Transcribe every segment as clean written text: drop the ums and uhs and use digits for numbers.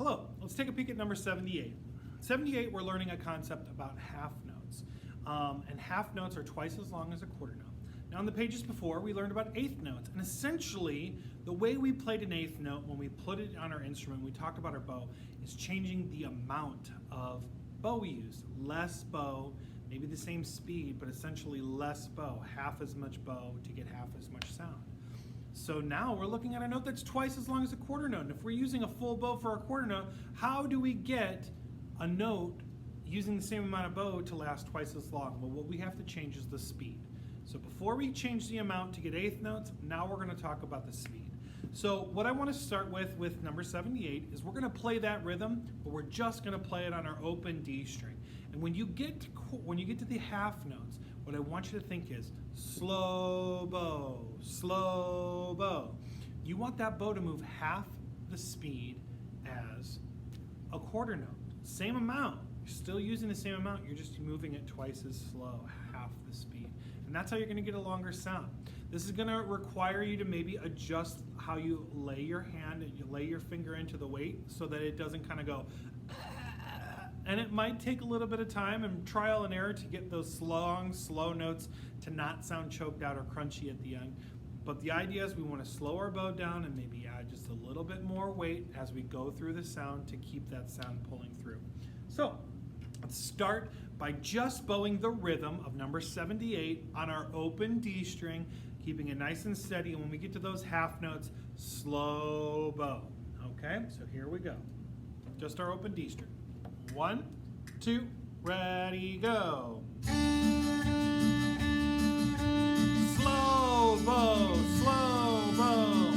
Hello, let's take a peek at number 78. 78, we're learning a concept about half notes. And half notes are twice as long as a quarter note. Now on the pages before, we learned about eighth notes. And essentially, the way we played an eighth note when we put it on our instrument, we talked about our bow, is changing the amount of bow we use. Less bow, maybe the same speed, but essentially less bow, half as much bow to get half as much sound. So now we're looking at a note that's twice as long as a quarter note. And if we're using a full bow for a quarter note, how do we get a note using the same amount of bow to last twice as long? Well, what we have to change is the speed. So before we change the amount to get eighth notes, now we're going to talk about the speed. So what I want to start with number 78 is we're going to play that rhythm, but we're just going to play it on our open D string. And when you get to the half notes, what I want you to think is slow bow, slow bow. You want that bow to move half the speed as a quarter note. Same amount. You're still using the same amount, you're just moving it twice as slow, half the speed. And that's how you're going to get a longer sound. This is going to require you to maybe adjust how you lay your hand and you lay your finger into the weight so that it doesn't kind of go and it might take a little bit of time and trial and error to get those long, slow notes to not sound choked out or crunchy at the end. But the idea is we want to slow our bow down and maybe add just a little bit more weight as we go through the sound to keep that sound pulling through. So let's start by just bowing the rhythm of number 78 on our open D string, keeping it nice and steady. And when we get to those half notes, slow bow. Okay, so here we go. Just our open D string. 1, 2, ready, go. Slow bow, slow bow.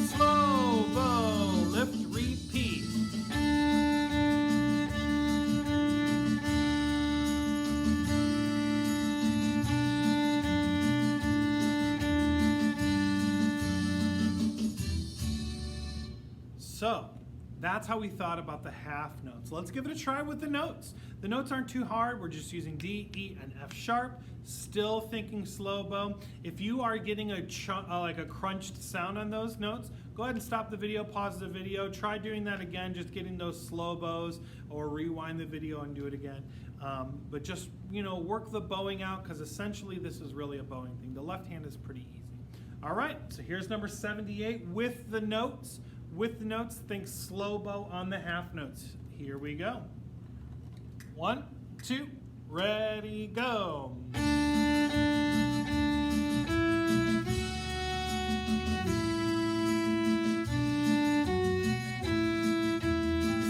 Slow bow, lift, repeat. So, that's how we thought about the half notes. Let's give it a try with the notes. The notes aren't too hard. We're just using D, E, and F sharp. Still thinking slow bow. If you are getting like a crunched sound on those notes, go ahead and stop the video, pause the video, try doing that again, just getting those slow bows, or rewind the video and do it again. But just, work the bowing out, because essentially this is really a bowing thing. The left hand is pretty easy. All right, so here's number 78 with the notes. With the notes, think slow bow on the half notes. Here we go. 1, 2, ready, go.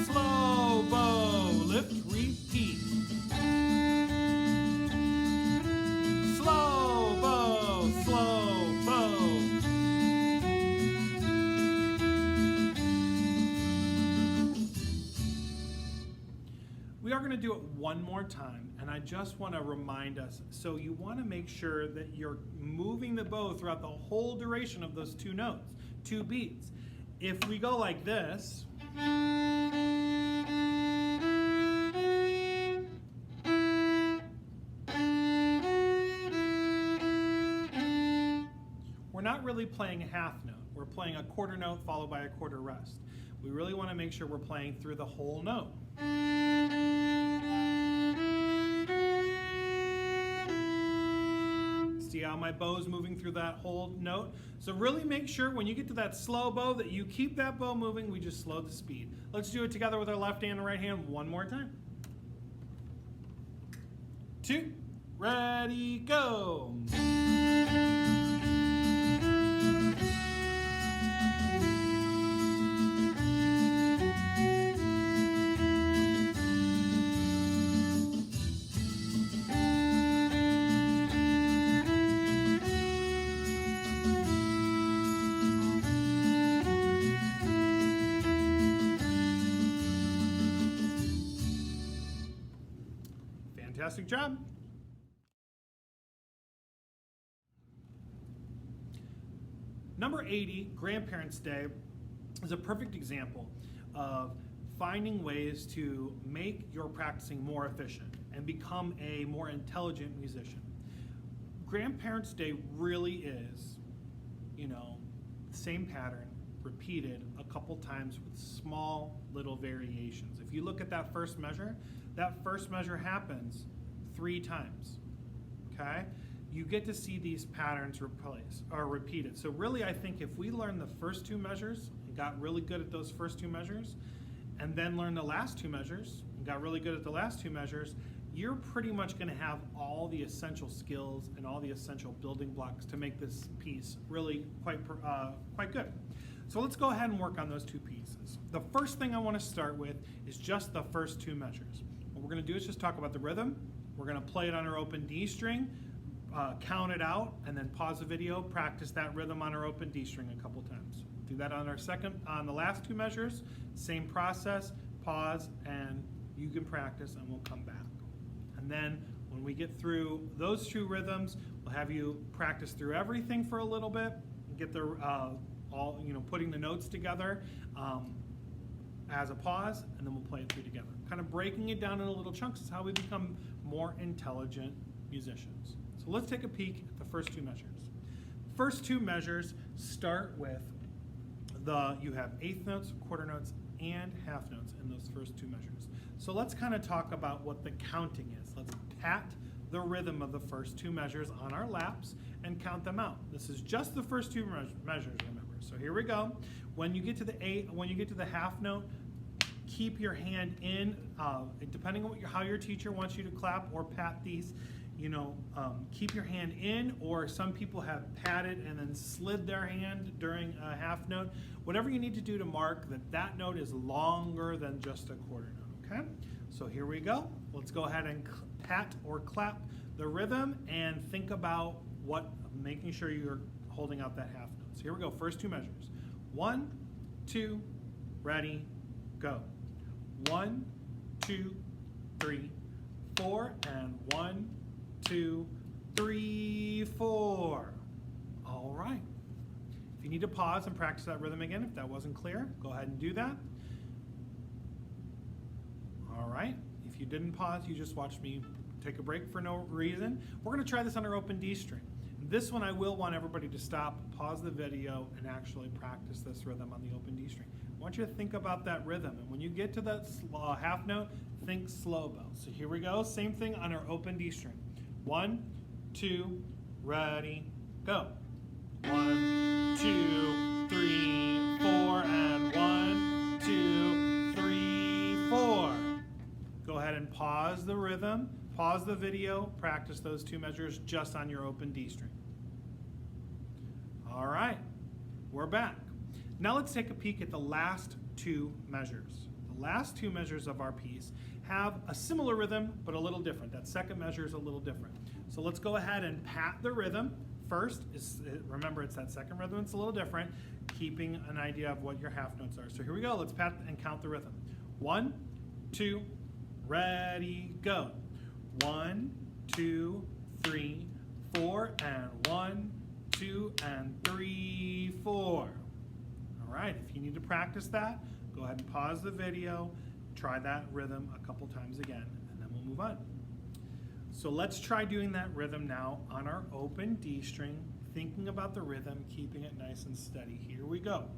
Slow bow, lift, repeat. Slow bow, slow bow. We are going to do it one more time, and I just want to remind us, so you want to make sure that you're moving the bow throughout the whole duration of those two notes, 2 beats. If we go like this, we're not really playing a half note. We're playing a quarter note followed by a quarter rest. We really want to make sure we're playing through the whole note. See how my bow's moving through that whole note? So really make sure when you get to that slow bow that you keep that bow moving, we just slow the speed. Let's do it together with our left hand and right hand one more time. 2, ready, go. Fantastic job. Number 80, Grandparents' Day, is a perfect example of finding ways to make your practicing more efficient and become a more intelligent musician. Grandparents' Day really is, the same pattern, repeated a couple times with small little variations. If you look at that first measure happens 3 times, okay? You get to see these patterns repeated. So really, I think if we learn the first 2 measures and got really good at those first 2 measures, and then learn the last 2 measures and got really good at the last 2 measures, you're pretty much going to have all the essential skills and all the essential building blocks to make this piece really quite good. So let's go ahead and work on those 2 pieces. The first thing I want to start with is just the first 2 measures. What we're going to do is just talk about the rhythm. We're going to play it on our open D string, count it out, and then pause the video, practice that rhythm on our open D string a couple times. Do that on on the last 2 measures, same process, pause, and you can practice, and we'll come back. And then when we get through those 2 rhythms, we'll have you practice through everything for a little bit, get the putting the notes together as a pause, and then we'll play it through together. Kind of breaking it down into little chunks is how we become more intelligent musicians. So let's take a peek at the first 2 measures. First 2 measures start with you have 1/8 notes, quarter notes, and half notes in those first 2 measures. So let's kind of talk about what the counting is. Let's pat the rhythm of the first 2 measures on our laps and count them out. This is just the first 2 measures, remember. So here we go. When you get to the half note, keep your hand in, depending on how your teacher wants you to clap or pat these, keep your hand in, or some people have patted and then slid their hand during a half note. Whatever you need to do to mark that note is longer than just a quarter note, okay? So here we go. Let's go ahead and pat or clap the rhythm and think about making sure you're holding out that half note. So here we go, first 2 measures. 1, 2, ready, go. 1, 2, 3, 4, and 1, 2, 3, 4. All right. If you need to pause and practice that rhythm again, if that wasn't clear, go ahead and do that. All right. If you didn't pause, you just watched me take a break for no reason. We're going to try this on our open D string. This one I will want everybody to stop, pause the video, and actually practice this rhythm on the open D string. I want you to think about that rhythm, and when you get to that half note, think slow bow. So here we go, same thing on our open D string. 1, 2, ready, go. 1, 2, 3, 4, and 1, 2, 3, 4. Go ahead and pause the rhythm, pause the video, practice those 2 measures just on your open D string. All right, we're back. Now let's take a peek at the last 2 measures. The last 2 measures of our piece have a similar rhythm, but a little different. That second measure is a little different. So let's go ahead and pat the rhythm. First, remember it's that second rhythm, it's a little different, keeping an idea of what your half notes are. So here we go, let's pat and count the rhythm. 1, 2, ready, go. 1, 2, 3, 4, and 1, 2, and 3, 4. All right, if you need to practice that, go ahead and pause the video, try that rhythm a couple times again, and then we'll move on. So let's try doing that rhythm now on our open D string, thinking about the rhythm, keeping it nice and steady. Here we go.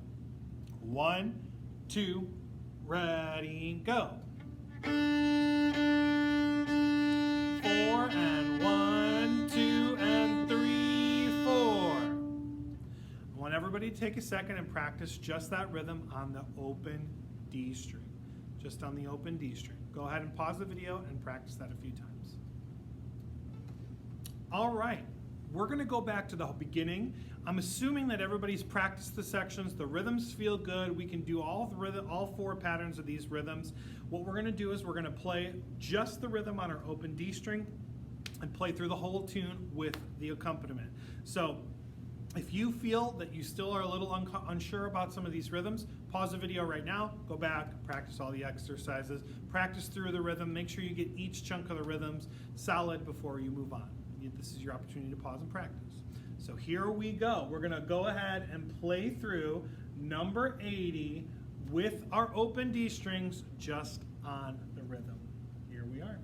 1, 2, ready, go. 4, and 1, 2, and 3, 4. I want everybody to take a second and practice just that rhythm on the open D string. Just on the open D string. Go ahead and pause the video and practice that a few times. All right, we're going to go back to the beginning. I'm assuming that everybody's practiced the sections. The rhythms feel good. We can do all 4 patterns of these rhythms. What we're going to do is we're going to play just the rhythm on our open D string and play through the whole tune with the accompaniment. So if you feel that you still are a little unsure about some of these rhythms, pause the video right now, go back, practice all the exercises, practice through the rhythm, make sure you get each chunk of the rhythms solid before you move on. This is your opportunity to pause and practice. So here we go. We're going to go ahead and play through number 80 with our open D strings just on the rhythm. Here we are.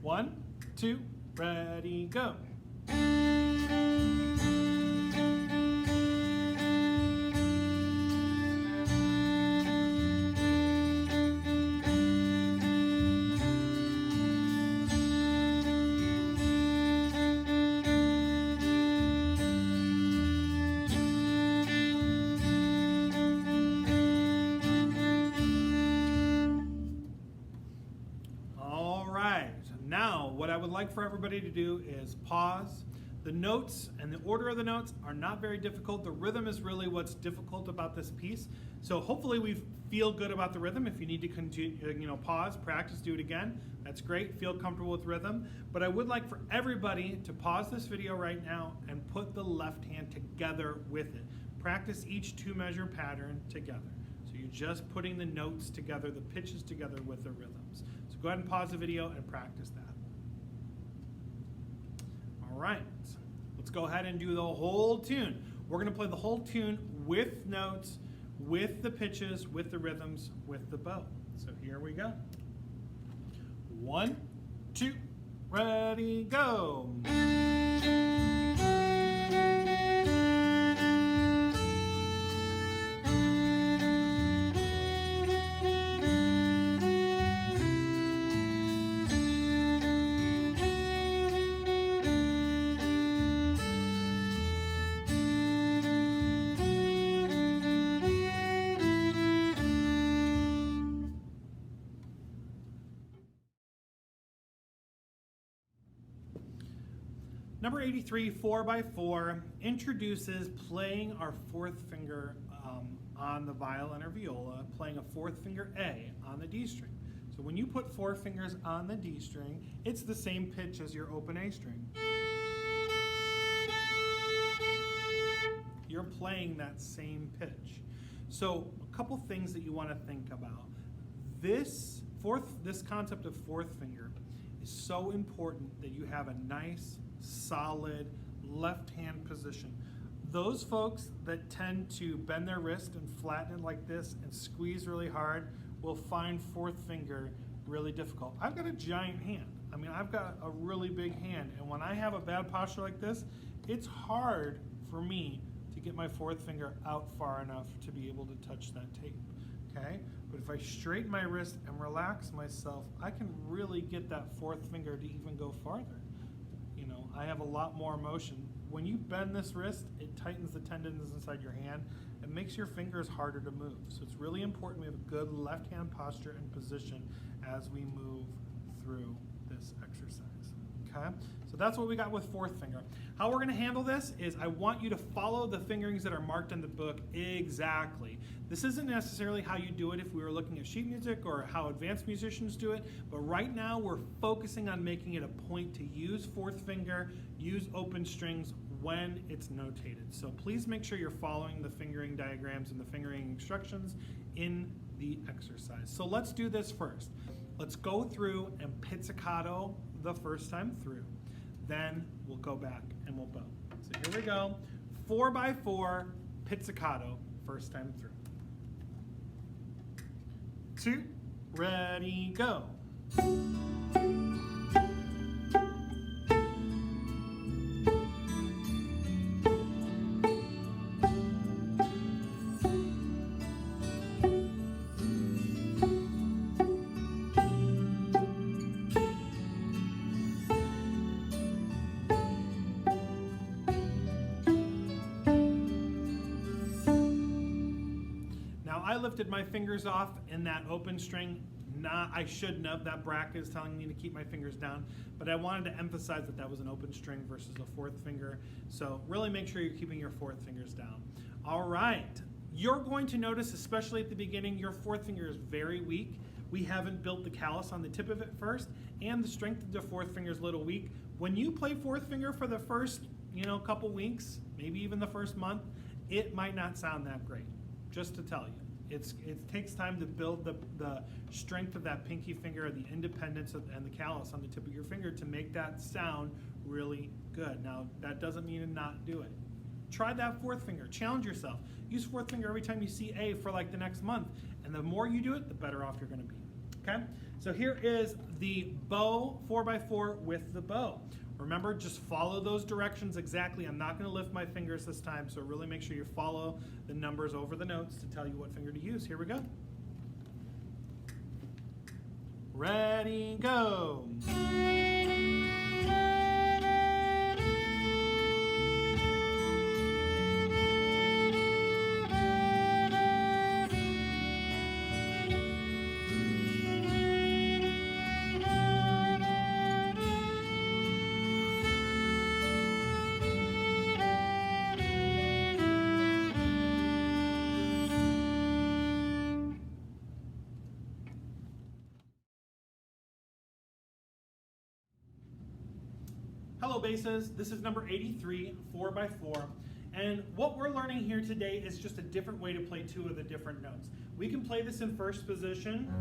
1, 2, ready, go. right, now what I would like for everybody to do is pause. The notes and the order of the notes are not very difficult. The rhythm is really what's difficult about this piece. So hopefully we feel good about the rhythm. If you need to continue, pause, practice, do it again, that's great. Feel comfortable with rhythm. But I would like for everybody to pause this video right now and put the left hand together with it. Practice each 2-measure pattern together. So you're just putting the notes together, the pitches together with the rhythms. So go ahead and pause the video and practice that. All right, let's go ahead and do the whole tune. We're going to play the whole tune with notes, with the pitches, with the rhythms, with the bow. So here we go. 1, 2, ready, go. Number 83, 4x4, introduces playing our 4th finger on the violin or viola, playing a 4th finger A on the D string. So when you put 4 fingers on the D string, it's the same pitch as your open A string. You're playing that same pitch. So a couple things that you want to think about. This concept of 4th finger is so important that you have a nice, solid left hand position. Those folks that tend to bend their wrist and flatten it like this and squeeze really hard will find 4th finger really difficult. I've got a giant hand. I mean, I've got a really big hand, and when I have a bad posture like this, it's hard for me to get my 4th finger out far enough to be able to touch that tape, okay? But if I straighten my wrist and relax myself, I can really get that 4th finger to even go farther. I have a lot more motion. When you bend this wrist, it tightens the tendons inside your hand. It makes your fingers harder to move. So it's really important we have a good left hand posture and position as we move through this exercise. Okay? So that's what we got with 4th finger. How we're going to handle this is I want you to follow the fingerings that are marked in the book exactly. This isn't necessarily how you do it if we were looking at sheet music or how advanced musicians do it, but right now we're focusing on making it a point to use 4th finger, use open strings when it's notated. So please make sure you're following the fingering diagrams and the fingering instructions in the exercise. So let's do this first. Let's go through and pizzicato the first time through. Then we'll go back and we'll bow. So here we go. 4x4 pizzicato first time through. 2, ready, go. I lifted my fingers off in that open string. I shouldn't have. That bracket is telling me to keep my fingers down, but I wanted to emphasize that that was an open string versus a 4th finger. So really make sure you're keeping your 4th fingers down. All right, you're going to notice, especially at the beginning, your 4th finger is very weak. We haven't built the callus on the tip of it first, and the strength of the 4th finger is a little weak. When you play 4th finger for the first, couple weeks, maybe even the first month, it might not sound that great, just to tell you. It takes time to build the strength of that pinky finger, the independence and the callus on the tip of your finger to make that sound really good. Now, that doesn't mean to not do it. Try that 4th finger. Challenge yourself. Use 4th finger every time you see A for like the next month. And the more you do it, the better off you're going to be. Okay? So here is the bow 4x4 with the bow. Remember, just follow those directions exactly. I'm not going to lift my fingers this time, so really make sure you follow the numbers over the notes to tell you what finger to use. Here we go. Ready, go. Hello basses, this is number 83, 4x4. And what we're learning here today is just a different way to play two of the different notes. We can play this in first position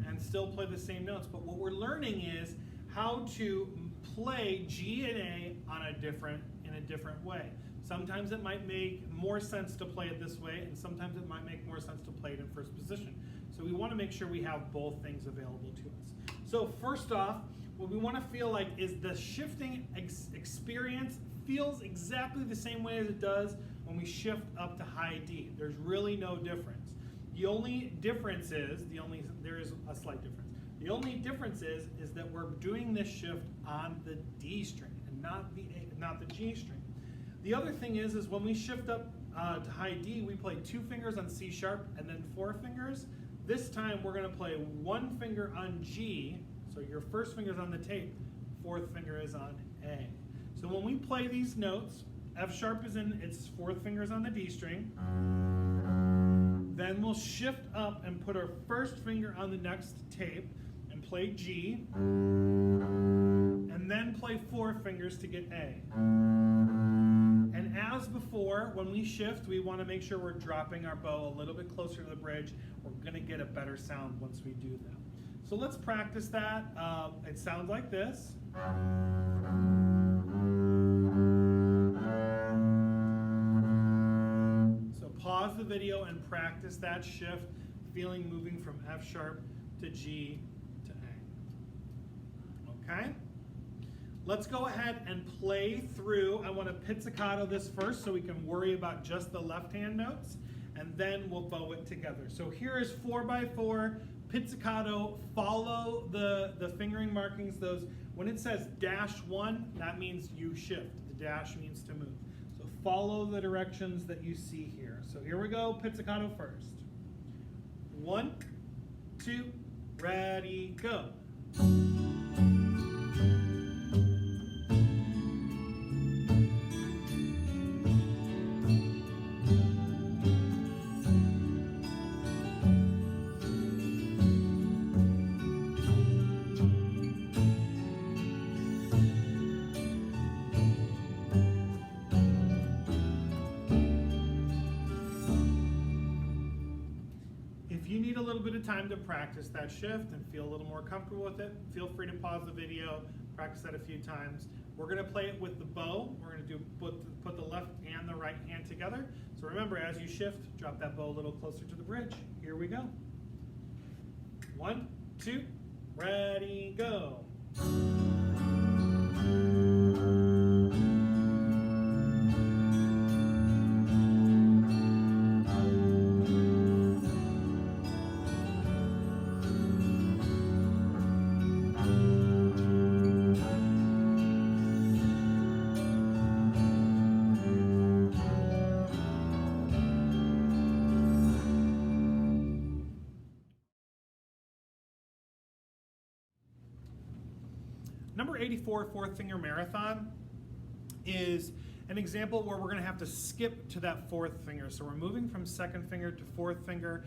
and still play the same notes, but what we're learning is how to play G and A in a different way. Sometimes it might make more sense to play it this way, and sometimes it might make more sense to play it in first position. So we want to make sure we have both things available to us. So first off, what we want to feel like is the shifting experience feels exactly the same way as it does when we shift up to high D. There's really no difference. The only difference is, there is a slight difference. The only difference is that we're doing this shift on the D string and not the G string. The other thing is when we shift up to high D, we play 2 fingers on C sharp and then 4 fingers. This time we're going to play 1 finger on G, so your first finger is on the tape, 4th finger is on A. So when we play these notes, F sharp is in its 4th finger is on the D string. Then we'll shift up and put our first finger on the next tape and play G, and then play 4 fingers to get A. And as before, when we shift, we want to make sure we're dropping our bow a little bit closer to the bridge. We're going to get a better sound once we do that. So let's practice that. It sounds like this. So pause the video and practice that shift, feeling moving from F sharp to G to A. Okay? Let's go ahead and play through. I want to pizzicato this first so we can worry about just the left-hand notes, and then we'll bow it together. So here is 4x4 pizzicato. Follow the fingering markings. Those, when it says -1, that means you shift. The dash means to move. So follow the directions that you see here. So here we go, pizzicato first. 1, 2, ready, go. If you need a little bit of time to practice that shift and feel a little more comfortable with it, feel free to pause the video, practice that a few times. We're going to play it with the bow. We're going to put the left and the right hand together. So remember, as you shift, drop that bow a little closer to the bridge. Here we go. 1, 2, ready, go. Number 84, 4th finger marathon, is an example where we're going to have to skip to that 4th finger. So we're moving from 2nd finger to 4th finger.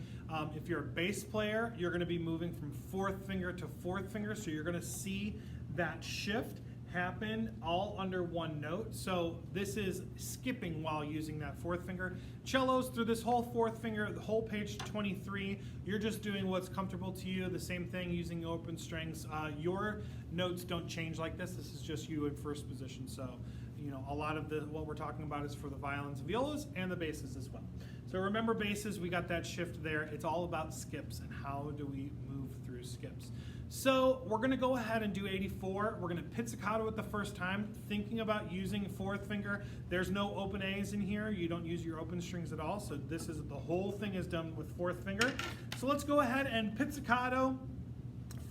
If you're a bass player, you're going to be moving from 4th finger to 4th finger. So you're going to see that shift happen all under one note. So this is skipping while using that 4th finger. Cellos, through this whole 4th finger, the whole page 23, you're just doing what's comfortable to you. The same thing using open strings. Your notes don't change like this. This is just you in first position. So, you know, a lot of what we're talking about is for the violins and violas and the basses as well. So remember basses, we got that shift there. It's all about skips and how do we move through skips. So we're going to go ahead and do 84. We're going to pizzicato it the first time, thinking about using 4th finger. There's no open A's in here. You don't use your open strings at all. So this is, the whole thing is done with 4th finger. So let's go ahead and pizzicato,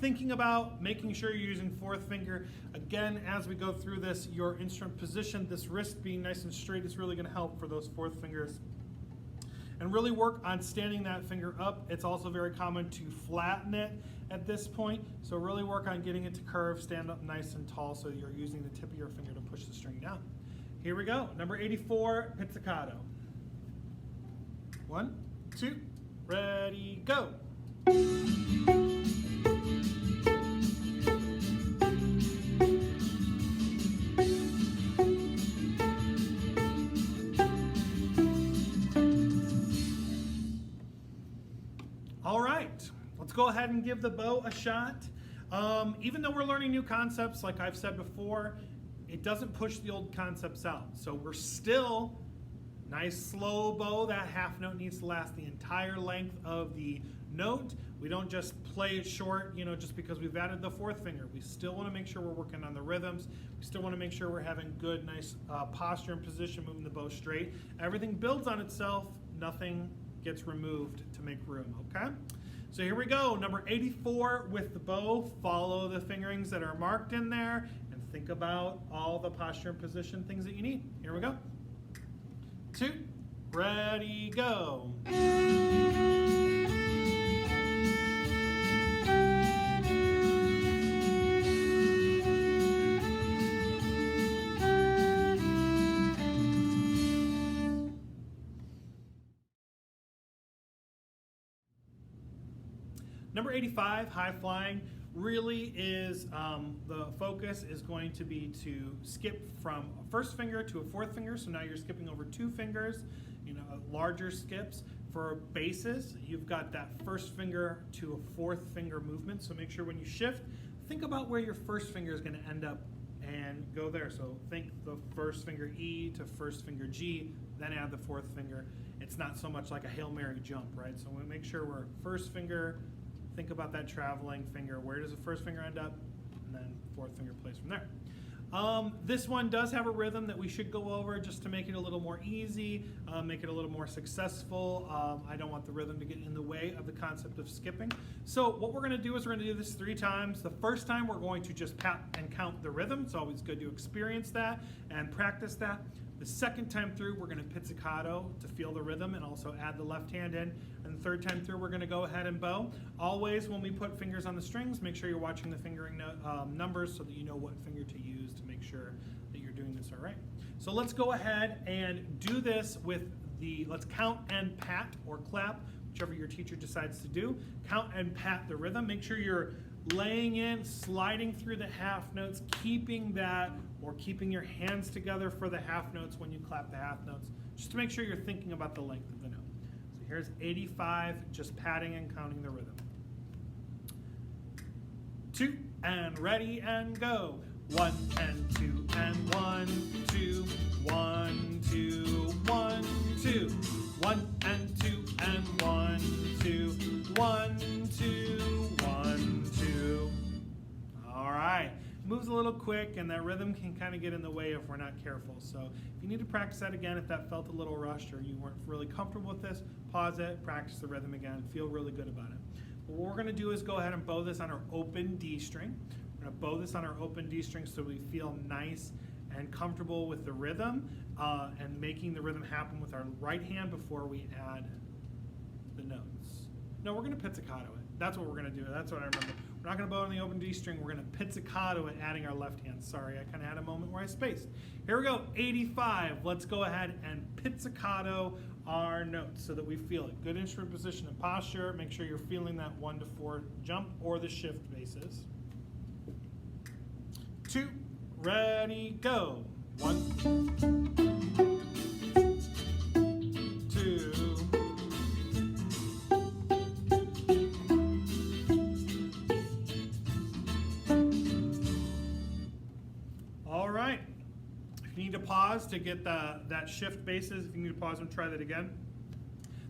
thinking about making sure you're using 4th finger. Again, as we go through this, your instrument position, this wrist being nice and straight is really going to help for those 4th fingers. And really work on standing that finger up. It's also very common to flatten it at this point. So really work on getting it to curve, stand up nice and tall so you're using the tip of your finger to push the string down. Here we go, number 84, pizzicato. 1, 2, ready, go. go ahead and give the bow a shot. Even though we're learning new concepts, like I've said before, it doesn't push the old concepts out. So we're still nice slow bow. That half note needs to last the entire length of the note. We don't just play it short, just because we've added the fourth finger. We still want to make sure we're working on the rhythms. We still want to make sure we're having good, nice posture and position, moving the bow straight. Everything builds on itself. Nothing gets removed to make room, okay? So here we go, number 84 with the bow. Follow the fingerings that are marked in there and think about all the posture and position things that you need. Here we go. 2, ready, go. Number 85, high flying, really is the focus is going to be to skip from a first finger to a fourth finger. So now you're skipping over 2 fingers, larger skips. For basses, you've got that first finger to a fourth finger movement. So make sure when you shift, think about where your first finger is going to end up and go there. So think the first finger E to first finger G, then add the fourth finger. It's not so much like a Hail Mary jump, right? So we make sure we're first finger. Think about that traveling finger. Where does the first finger end up? And then fourth finger plays from there. This one does have a rhythm that we should go over just to make it a little more easy, make it a little more successful. I don't want the rhythm to get in the way of the concept of skipping. So what we're going to do is we're going to do this 3 times. The first time we're going to just pat and count the rhythm. It's always good to experience that and practice that. The second time through, we're going to pizzicato to feel the rhythm and also add the left hand in. And the third time through, we're going to go ahead and bow. Always, when we put fingers on the strings, make sure you're watching the fingering numbers so that you know what finger to use to make sure that you're doing this all right. So let's go ahead and do this with let's count and pat or clap, whichever your teacher decides to do. Count and pat the rhythm. Make sure you're laying in, sliding through the half notes, keeping your hands together for the half notes when you clap the half notes, just to make sure you're thinking about the length of the note. So here's 85, just patting and counting the rhythm. 2, and ready, and go. 1 and 2 and 1, 2, 1, 2, 1, 2. 1 and 2 and 1, 2, 1, 2, 1, 2. All right. Moves a little quick, and that rhythm can kind of get in the way if we're not careful. So if you need to practice that again, if that felt a little rushed or you weren't really comfortable with this, pause it, practice the rhythm again, feel really good about it. But what we're going to do is go ahead and bow this on our open D string. We're going to bow this on our open D string so we feel nice and comfortable with the rhythm and making the rhythm happen with our right hand before we add the notes. No, we're going to pizzicato it. That's what we're going to do. That's what I remember. We're not going to bow on the open D string. We're going to pizzicato it, adding our left hand. Sorry, I kind of had a moment where I spaced. Here we go, 85. Let's go ahead and pizzicato our notes so that we feel it. Good instrument position and posture. Make sure you're feeling that 1 to 4 jump or the shift basses. 2, ready, go. 1, 2. All right. If you need to pause to get that shift basses, if you need to pause and try that again,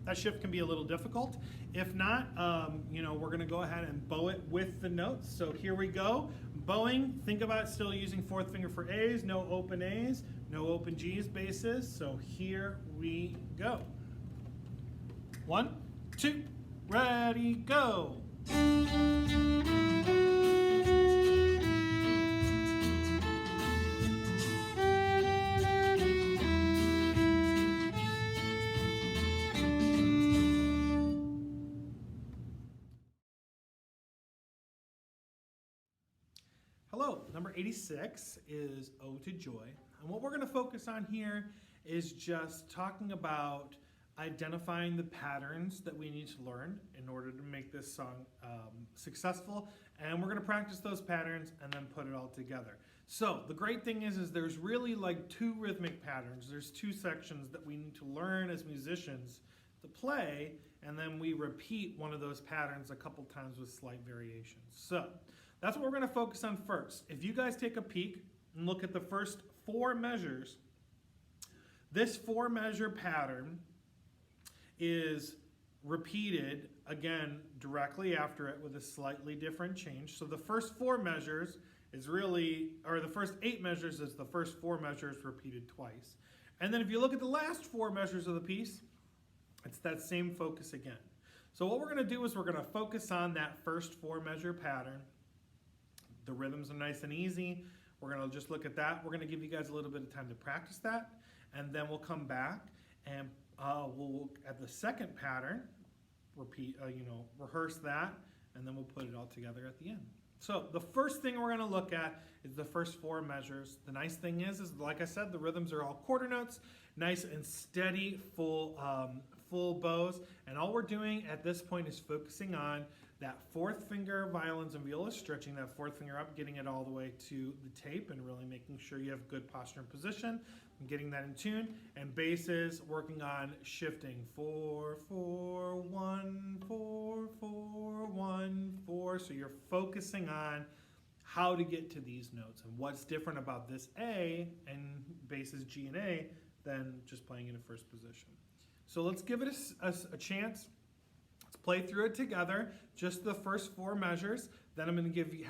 that shift can be a little difficult. If not, we're going to go ahead and bow it with the notes. So here we go. Bowing, think about still using fourth finger for A's, no open A's, no open G's basses. So here we go. 1, 2, ready, go. Hello, number 86 is Ode to Joy. And what we're going to focus on here is just talking about identifying the patterns that we need to learn in order to make this song successful. And we're going to practice those patterns and then put it all together. So the great thing is there's really like 2 rhythmic patterns. There's 2 sections that we need to learn as musicians to play, and then we repeat one of those patterns a couple times with slight variations. So that's what we're going to focus on first. If you guys take a peek and look at the first 4 measures, this 4-measure pattern is repeated again directly after it with a slightly different change. So the first 4 measures is really, or the first 8 measures is the first 4 measures repeated twice. And then if you look at the last 4 measures of the piece, it's that same focus again. So what we're going to do is we're going to focus on that first 4-measure pattern. The rhythms are nice and easy. We're going to just look at that. We're going to give you guys a little bit of time to practice that, and then we'll come back and we'll look at the second pattern, rehearse that, and then we'll put it all together at the end. So the first thing we're going to look at is the first 4 measures. The nice thing is like I said, the rhythms are all quarter notes, nice and steady, full bows, and all we're doing at this point is focusing on that 4th finger violins and violas, stretching that 4th finger up, getting it all the way to the tape, and really making sure you have good posture and position, and getting that in tune. And basses, working on shifting 4, 4, 1, 4, 4, 1, 4. So you're focusing on how to get to these notes and what's different about this A and basses G and A than just playing in a first position. So let's give it a chance. Let's play through it together, just the first 4 measures. Then I'm going to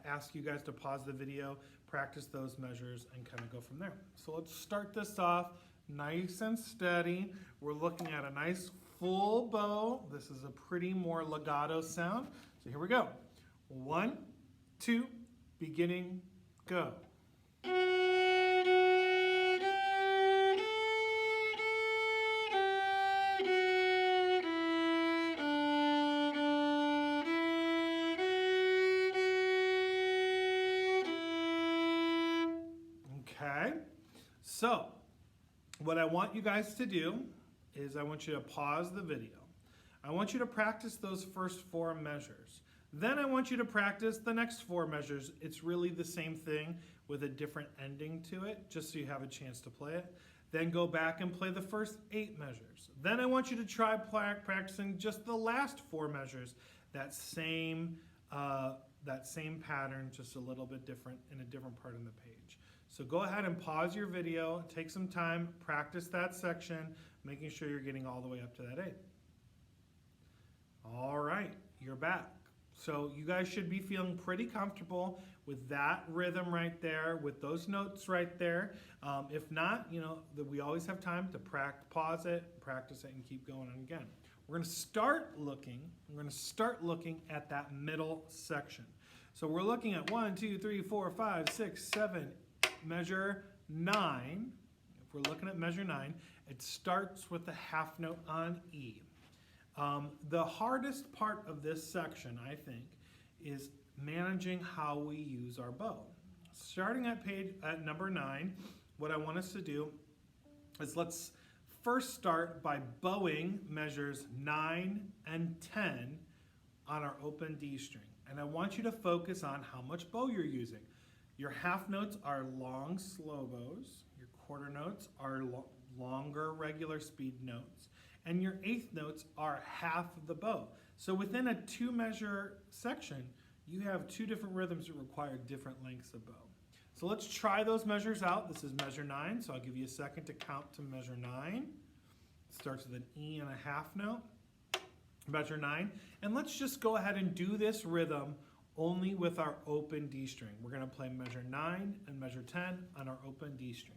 ask you guys to pause the video, practice those measures, and kind of go from there. So let's start this off nice and steady. We're looking at a nice full bow. This is a pretty more legato sound. So here we go. 1, 2, beginning, go. Okay, so what I want you guys to do is I want you to pause the video. I want you to practice those first 4 measures. Then I want you to practice the next 4 measures. It's really the same thing with a different ending to it, just so you have a chance to play it. Then go back and play the first 8 measures. Then I want you to try practicing just the last 4 measures, that same pattern, just a little bit different in a different part of the page. So go ahead and pause your video, take some time, practice that section, making sure you're getting all the way up to that 8. All right, you're back. So you guys should be feeling pretty comfortable with that rhythm right there, with those notes right there. If not, we always have time to pause it, practice it, and keep going on again. We're going to start looking at that middle section. So we're looking at 1, 2, 3, 4, 5, 6, 7, measure 9. If we're looking at measure 9, it starts with the half note on E. The hardest part of this section, I think, is managing how we use our bow. Starting at number 9, what I want us to do is let's first start by bowing measures 9 and 10 on our open D string. And I want you to focus on how much bow you're using. Your half notes are long, slow bows. Your quarter notes are longer, regular speed notes. And your eighth notes are half of the bow. So within a 2-measure section, you have 2 different rhythms that require different lengths of bow. So let's try those measures out. This is measure 9, so I'll give you a second to count to measure 9. It starts with an E and a half note. Measure 9. And let's just go ahead and do this rhythm only with our open D string. We're going to play measure 9 and measure 10 on our open D string.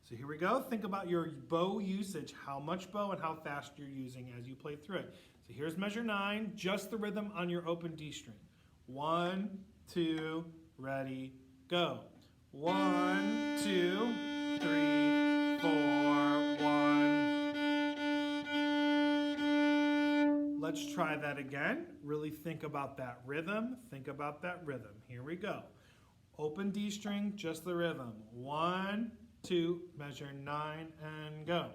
So here we go. Think about your bow usage, how much bow and how fast you're using as you play through it. So here's measure 9, just the rhythm on your open D string. 1, 2, ready, go. 1, 2, 3, 4, 1. Let's try that again. Really think about that rhythm. Think about that rhythm. Here we go. Open D string, just the rhythm. 1, 2, measure 9 and go.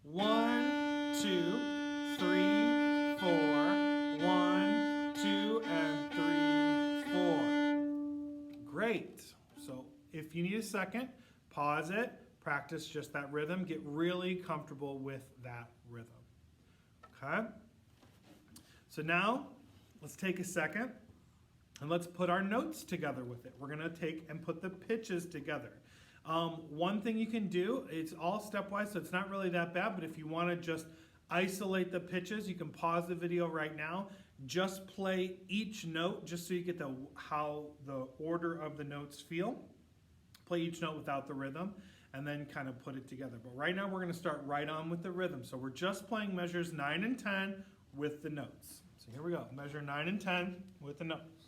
1, 2, 3, 4, 1, 2, and 3, 4. Great. So if you need a second, pause it, practice just that rhythm, get really comfortable with that rhythm. Okay? So now, let's take a second and let's put our notes together with it. We're going to take and put the pitches together. One thing you can do, it's all stepwise, so it's not really that bad, but if you want to just isolate the pitches, you can pause the video right now. Just play each note just so you get how the order of the notes feel. Play each note without the rhythm and then kind of put it together. But right now we're going to start right on with the rhythm. So we're just playing measures 9 and 10 with the notes. So here we go. Measure 9 and 10 with the notes.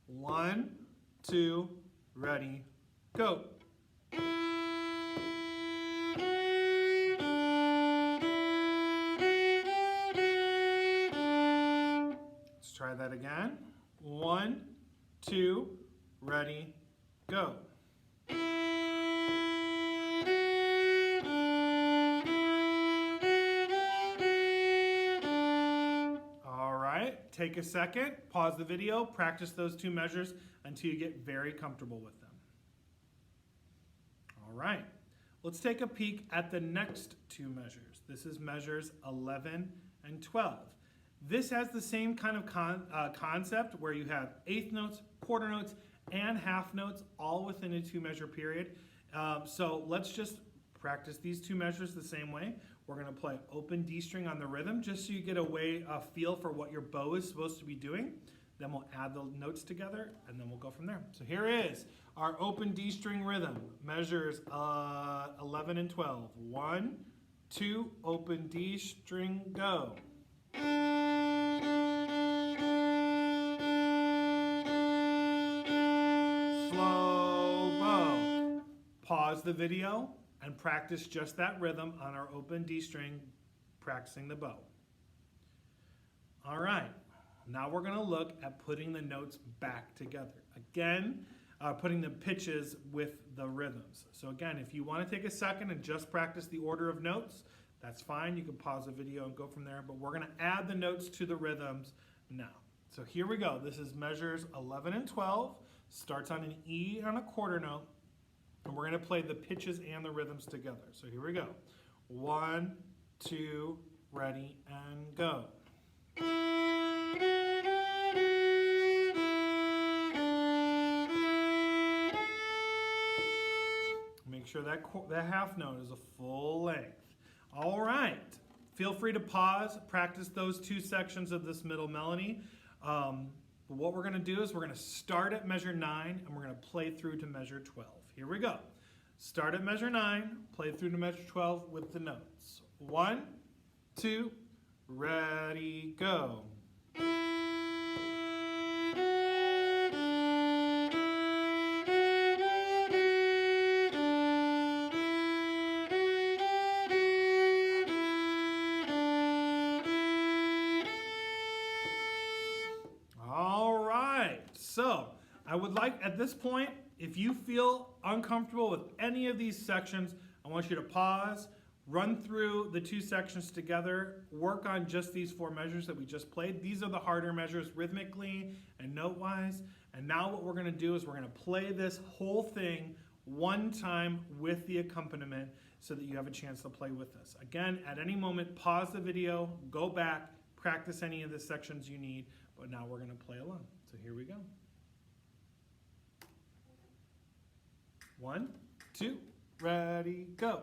1, 2, ready, go. Let's try that again. 1, 2, ready, go. All right, take a second, pause the video, practice those 2 measures until you get very comfortable with them. All right, let's take a peek at the next 2 measures. This is measures 11 and 12. This has the same kind of concept where you have eighth notes, quarter notes, and half notes all within a 2-measure period. So let's just practice these 2 measures the same way. We're going to play open D string on the rhythm just so you get a feel for what your bow is supposed to be doing. Then we'll add the notes together and then we'll go from there. So here is our open D string rhythm, measures 11 and 12. 1, 2, open D string, go. Slow bow. Pause the video and practice just that rhythm on our open D string, practicing the bow. All right, now we're going to look at putting the notes back together. Again, putting the pitches with the rhythms. So again, if you want to take a second and just practice the order of notes, that's fine. You can pause the video and go from there, but we're going to add the notes to the rhythms now. So here we go. This is measures 11 and 12. Starts on an E on a quarter note, and we're going to play the pitches and the rhythms together. So here we go. 1, 2, ready, and go. Make sure that half note is a full length. All right. Feel free to pause, practice those 2 sections of this middle melody. But what we're going to do is we're going to start at measure 9 and we're going to play through to measure 12. Here we go. Start at measure 9, play through to measure 12 with the notes. 1, 2, ready, go. All right, so I would like at this point, if you feel uncomfortable with any of these sections, I want you to pause, run through the 2 sections together, work on just these 4 measures that we just played. These are the harder measures rhythmically and note-wise. And now what we're going to do is we're going to play this whole thing 1 time with the accompaniment so that you have a chance to play with this. Again, at any moment, pause the video, go back, practice any of the sections you need, but now we're going to play along. So here we go. 1, 2, ready, go.